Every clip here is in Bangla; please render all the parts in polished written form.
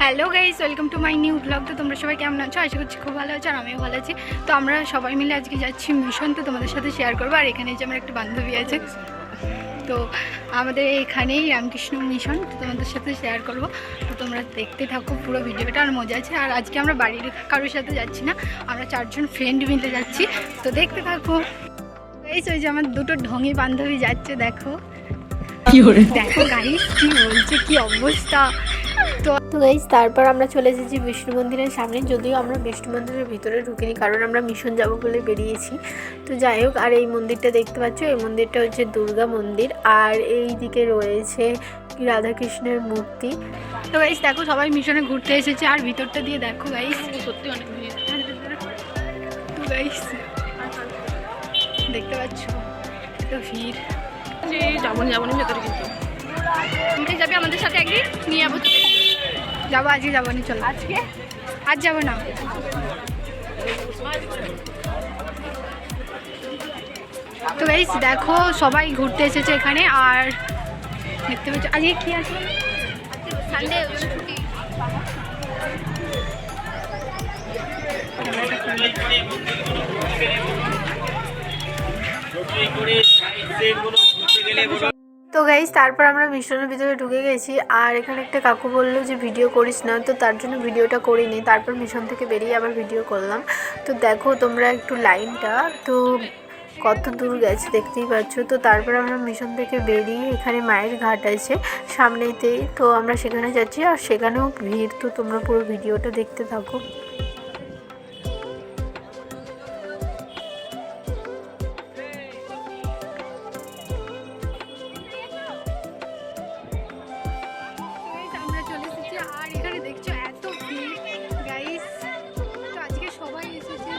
Hello guys, welcome to my new blog. তো তোমরা সবাই কেমন আছো? আশা করছি খুব ভালো আছো, আর আমিও ভালো আছি। তো আমরা সবাই মিলে আজকে যাচ্ছি মিশন, তো তোমাদের সাথে শেয়ার করবো। আর এখানে যে আমার একটা বান্ধবী আছে, তো আমাদের এখানেই রামকৃষ্ণ মিশন, তো তোমাদের সাথে শেয়ার করবো। তো তোমরা দেখতে থাকো পুরো ভিডিওটা, আর মজা আছে। আর আজকে আমরা বাড়ির কারোর সাথে যাচ্ছি না, আমরা 4 জন ফ্রেন্ড মিলে যাচ্ছি, তো দেখতে থাকো। এই যে আমার দুটো ঢঙি বান্ধবী যাচ্ছে, দেখো দেখো গাইস কি বলছে, কি অবস্থা। তো গাইস তারপর আমরা চলে এসেছি বিষ্ণু মন্দিরের সামনে, যদিও আমরা বিষ্ণু মন্দিরের ভিতরে ঢুকিনি, কারণ আমরা মিশন যাব বলে বেরিয়েছি। তো যাই হোক, আর এই মন্দিরটা দেখতে পাচ্ছ, এই মন্দিরটা হচ্ছে দুর্গা মন্দির, আর এই দিকে রয়েছে রাধাকৃষ্ণের মূর্তি। তো গাইস দেখো, সবাই মিশনে ঘুরতে এসেছে, আর ভিতরটা দিয়ে দেখো গাইস, সত্যি অনেক ভিড়। তো গাইস দেখতে পাচ্ছ তো ভিড়। যাবো ভেতরে, কিন্তু তুমি যাবে আমাদের সাথে একদিন? নিয়ে যাবো, যাবো আজকে, যাবো না, চলো আজ যাবো না। তো গাইস দেখো, সবাই ঘুরতে এসেছে এখানে, আর দেখতে পাচ্ছ আজকে কি আছে, সানডে ছুটি। তো গাইস তারপর আমরা মিশনের ভিতরে ঢুকে গেছি, আর এখানে একটা কাকু বললো যে ভিডিও করিস না, তো তার জন্য ভিডিওটা করিনি। তারপর মিশন থেকে বেরিয়ে আবার ভিডিও করলাম। তো দেখো তোমরা একটু লাইনটা, তো কত দূর গেছে দেখতেই পাচ্ছ। তো তারপর আমরা মিশন থেকে বেরিয়ে এখানে মায়ের ঘাট আছে সামনেতেই, তো আমরা সেখানে যাচ্ছি, আর সেখানেও ভিড়। তো তোমরা পুরো ভিডিওটা দেখতে থাকো। আমরা চলে এসেছি, আর এখানে দেখছো এত ভিড় গাইস, তো আজকে সবাই এসেছে।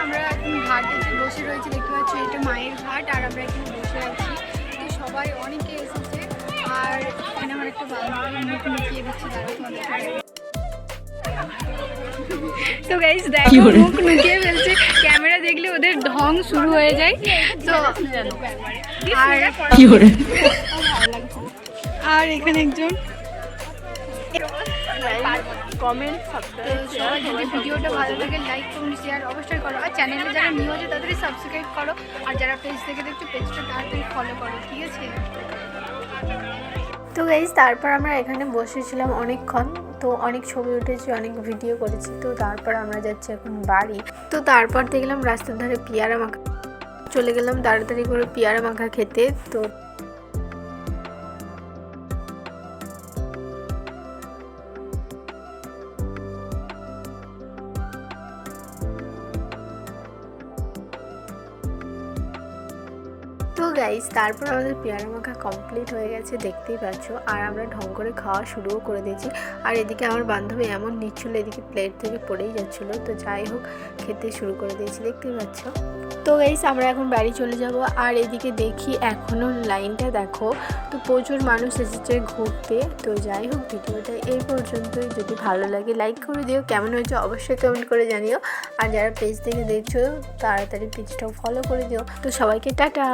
আমরা এখন ঘাটে বসে রয়েছি, দেখতে পাচ্ছি এটা মায়ের ঘাট, আর আমরা এখানে বসে আছি। তো সবাই অনেকে এসেছে, আর এখানে আমার একটা বান্ধবী মুখ লুকিয়ে দিচ্ছে, তো গাইস দেখো মুখ লুকিয়ে ফেলছে, ক্যামেরা দেখলে ওদের ঢং শুরু হয়ে যায়। তো আর এখানে একজন কমেন্ট, যদি ভিডিওটা ভালো লাগে লাইক কমেন্ট শেয়ার অবশ্যই করো, আর চ্যানেলে যারা নিউ আছে তাদের সাবস্ক্রাইব করো, আর যারা পেজ থেকে দেখছো পেজটা তাড়াতাড়ি ফলো করো, ঠিক আছে? তো গাইস তারপর আমরা এখানে বসেছিলাম অনেকক্ষণ, তো অনেক ছবি উঠেছি, অনেক ভিডিও করেছি। তো তারপর আমরা যাচ্ছি এখন বাড়ি। তো তারপর দেখলাম রাস্তার ধারে পেয়ারা মাখা, চলে গেলাম তাড়াতাড়ি করে পেয়ারা মাখা খেতে। তো গাইস তারপর আমাদের পেয়ারা মাখা কমপ্লিট হয়ে গেছে, দেখতেই পাচ্ছ, আর আমরা ঢং করে খাওয়া শুরুও করে দিয়েছি। আর এদিকে আমার বান্ধবী এমন নিচ্ছিল, এদিকে প্লেট থেকে পড়েই যাচ্ছিলো। তো যাই হোক, খেতে শুরু করে দিয়েছি, দেখতেই পাচ্ছ। তো গাইস আমরা এখন বাড়ি চলে যাব, আর এদিকে দেখি এখনও লাইনটা দেখো, তো প্রচুর মানুষ এসেছে ঘুরতে। তো যাই হোক, ভিডিওটা এই পর্যন্তই। যদি ভালো লাগে লাইক করে দিও, কেমন হয়েছে অবশ্যই কমেন্ট করে জানিও, আর যারা পেজ থেকে দেখছো তাড়াতাড়ি পেজটাও ফলো করে দিও। তো সবাইকে টাটা।